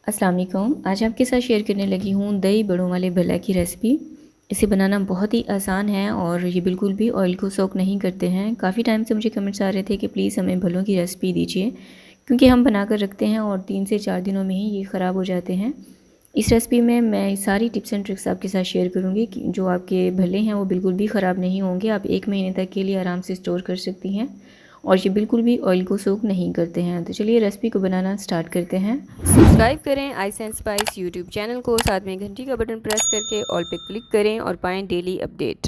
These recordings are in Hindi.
अस्सलाम वालेकुम। आज आपके साथ शेयर करने लगी हूँ दही बड़ों वाले भल्ला की रेसिपी। इसे बनाना बहुत ही आसान है और ये बिल्कुल भी ऑयल को सोक नहीं करते हैं। काफ़ी टाइम से मुझे कमेंट्स आ रहे थे कि प्लीज़ हमें भल्लों की रेसिपी दीजिए, क्योंकि हम बना कर रखते हैं और 3 से 4 दिनों में ही ये ख़राब हो जाते हैं। इस रेसिपी में मैं सारी टिप्स एंड ट्रिक्स आपके साथ शेयर करूँगी कि जो आपके भल्ले हैं वो बिल्कुल भी ख़राब नहीं होंगे। आप 1 महीने तक के लिए आराम से स्टोर कर सकती हैं और ये बिल्कुल भी ऑयल को सोक नहीं करते हैं। तो चलिए रेसिपी को बनाना स्टार्ट करते हैं। सब्सक्राइब करें ice and spice YouTube channel को, साथ में घंटी का बटन प्रेस करके ऑल पे क्लिक करें और पाएं डेली अपडेट।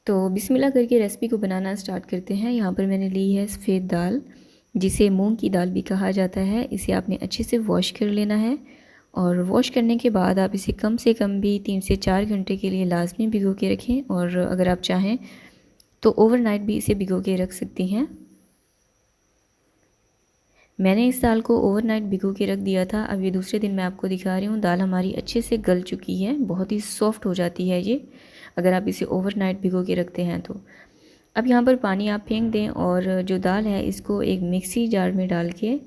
तो बिस्मिल्लाह करके रेसिपी को बनाना स्टार्ट करते हैं। यहाँ पर मैंने ली है सफ़ेद दाल, जिसे मूंग की दाल भी कहा जाता है। इसे आपने अच्छे से वॉश कर लेना है और वॉश करने के बाद आप इसे कम से कम भी 3 से 4 घंटे के लिए लाजमी भिगो के रखें, और अगर आप चाहें तो ओवरनाइट भी इसे भिगो के रख सकती हैं। मैंने इस दाल को ओवरनाइट भिगो के रख दिया था। अब ये दूसरे दिन मैं आपको दिखा रही हूँ। दाल हमारी अच्छे से गल चुकी है, बहुत ही सॉफ्ट हो जाती है ये अगर आप इसे ओवरनाइट भिगो के रखते हैं तो। अब यहाँ पर पानी आप फेंक दें और जो दाल है इसको एक मिक्सी जार में डाल के,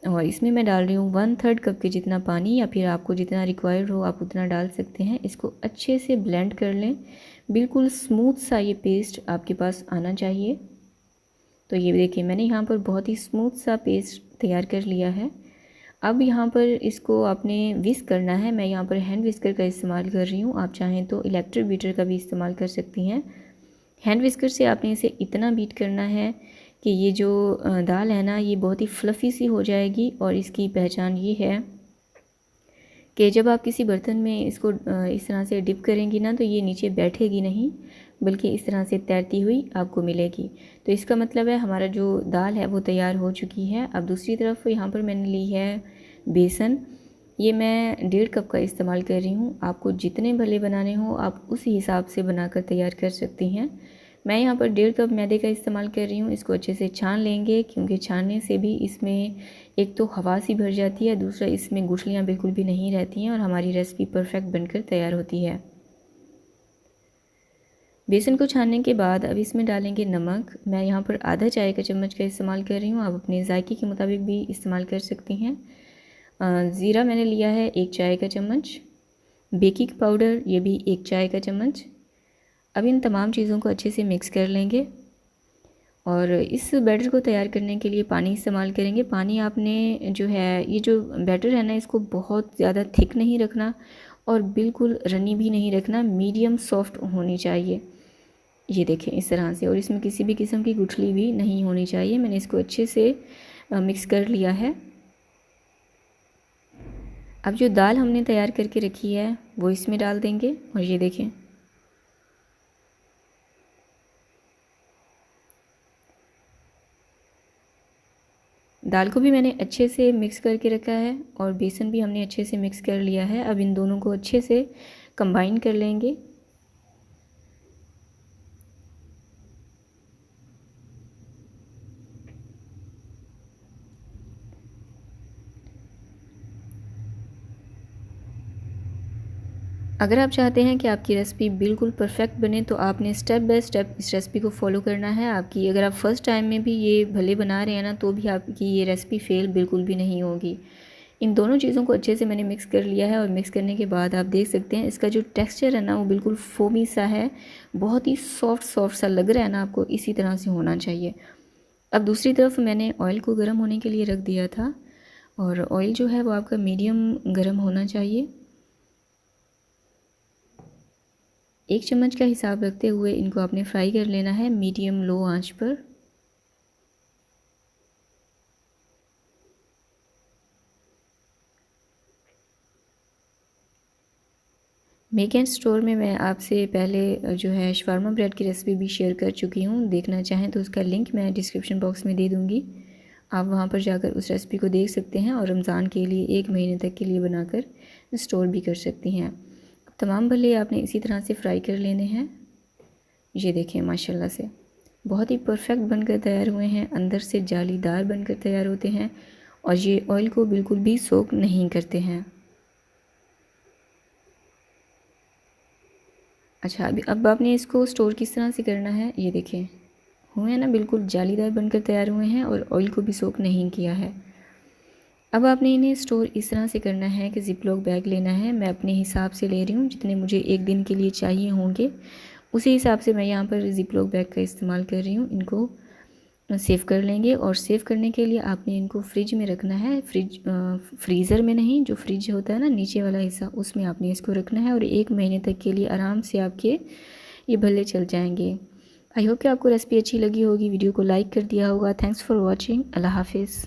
और इसमें मैं डाल रही हूँ 1/3 कप के जितना पानी, या फिर आपको जितना रिक्वायर्ड हो आप उतना डाल सकते हैं। इसको अच्छे से ब्लेंड कर लें, बिल्कुल स्मूथ सा ये पेस्ट आपके पास आना चाहिए। तो ये देखिए मैंने यहाँ पर बहुत ही स्मूथ सा पेस्ट तैयार कर लिया है। अब यहाँ पर इसको आपने विस्क करना है। मैं यहाँ पर हैंड विस्कर का इस्तेमाल कर रही हूँ, आप चाहें तो इलेक्ट्रिक बीटर का भी इस्तेमाल कर सकती हैं। हैंड विस्कर से आपने इसे इतना बीट करना है कि ये जो दाल है ना ये बहुत ही फ्लफ़ी सी हो जाएगी। और इसकी पहचान ये है कि जब आप किसी बर्तन में इसको इस तरह से डिप करेंगी ना तो ये नीचे बैठेगी नहीं, बल्कि इस तरह से तैरती हुई आपको मिलेगी। तो इसका मतलब है हमारा जो दाल है वो तैयार हो चुकी है। अब दूसरी तरफ यहाँ पर मैंने ली है बेसन। ये मैं 1.5 कप का इस्तेमाल कर रही हूँ। आपको जितने भले बनाने हो आप उस हिसाब से बनाकर तैयार कर सकती हैं। मैं यहाँ पर 1.5 कप मैदे का इस्तेमाल कर रही हूँ। इसको अच्छे से छान लेंगे, क्योंकि छानने से भी इसमें एक तो हवा सी भर जाती है, दूसरा इसमें गुठलियाँ बिल्कुल भी नहीं रहती हैं और हमारी रेसिपी परफेक्ट बनकर तैयार होती है। बेसन को छानने के बाद अब इसमें डालेंगे नमक। मैं यहाँ पर आधा चाय का चम्मच का इस्तेमाल कर रही हूँ, आप अपने जायके के मुताबिक भी इस्तेमाल कर सकती हैं। ज़ीरा मैंने लिया है 1 चाय का चम्मच। बेकिंग पाउडर ये भी 1 चाय का चम्मच। अब इन तमाम चीज़ों को अच्छे से मिक्स कर लेंगे और इस बैटर को तैयार करने के लिए पानी इस्तेमाल करेंगे। पानी आपने जो है ये जो बैटर है ना इसको बहुत ज़्यादा थिक नहीं रखना और बिल्कुल रनी भी नहीं रखना, मीडियम सॉफ्ट होनी चाहिए। ये देखें इस तरह से, और इसमें किसी भी किस्म की गुठली भी नहीं होनी चाहिए। मैंने इसको अच्छे से मिक्स कर लिया है। अब जो दाल हमने तैयार करके रखी है वो इसमें डाल देंगे और ये देखें दाल को भी मैंने अच्छे से मिक्स करके रखा है और बेसन भी हमने अच्छे से मिक्स कर लिया है। अब इन दोनों को अच्छे से कंबाइन कर लेंगे। अगर आप चाहते हैं कि आपकी रेसिपी बिल्कुल परफेक्ट बने तो आपने स्टेप बाय स्टेप इस रेसिपी को फॉलो करना है। आपकी अगर आप फर्स्ट टाइम में भी ये भले बना रहे हैं ना तो भी आपकी ये रेसिपी फेल बिल्कुल भी नहीं होगी। इन दोनों चीज़ों को अच्छे से मैंने मिक्स कर लिया है और मिक्स करने के बाद आप देख सकते हैं इसका जो टेक्सचर है ना वो बिल्कुल फोमी सा है, बहुत ही सॉफ्ट सॉफ्ट सा लग रहा है ना आपको, इसी तरह से होना चाहिए। अब दूसरी तरफ मैंने ऑयल को गर्म होने के लिए रख दिया था और ऑयल जो है वो आपका मीडियम गर्म होना चाहिए। 1 चम्मच का हिसाब रखते हुए इनको आपने फ्राई कर लेना है मीडियम लो आंच पर। मेक एंड स्टोर में मैं आपसे पहले जो है शवारमा ब्रेड की रेसिपी भी शेयर कर चुकी हूँ। देखना चाहें तो उसका लिंक मैं डिस्क्रिप्शन बॉक्स में दे दूँगी। आप वहाँ पर जाकर उस रेसिपी को देख सकते हैं और रमज़ान के लिए 1 महीने तक के लिए बनाकर स्टोर भी कर सकती हैं। तमाम भल्ले आपने इसी तरह से फ्राई कर लेने हैं। ये देखें माशाल्लाह से बहुत ही परफेक्ट बनकर तैयार हुए हैं, अंदर से जालीदार बनकर तैयार होते हैं और ये ऑयल को बिल्कुल भी सोक नहीं करते हैं। अच्छा अब आपने इसको स्टोर किस तरह से करना है, ये देखें हुए हैं ना बिल्कुल जालीदार बनकर तैयार हुए हैं और ऑयल को भी सोक नहीं किया है। अब आपने इन्हें स्टोर इस तरह से करना है कि ज़िप लॉक बैग लेना है। मैं अपने हिसाब से ले रही हूँ, जितने मुझे एक दिन के लिए चाहिए होंगे उसी हिसाब से मैं यहाँ पर ज़िप लॉक बैग का इस्तेमाल कर रही हूँ। इनको सेव कर लेंगे और सेव करने के लिए आपने इनको फ्रिज में रखना है। फ्रीज़र में नहीं, जो फ्रिज होता है ना नीचे वाला हिस्सा, उसमें आपने इसको रखना है और 1 महीने तक के लिए आराम से आपके ये भल्ले चल जाएंगे। आई होप कि आपको रेसिपी अच्छी लगी होगी। वीडियो को लाइक कर दिया होगा। Thanks for watching. अल्लाह हाफिज़।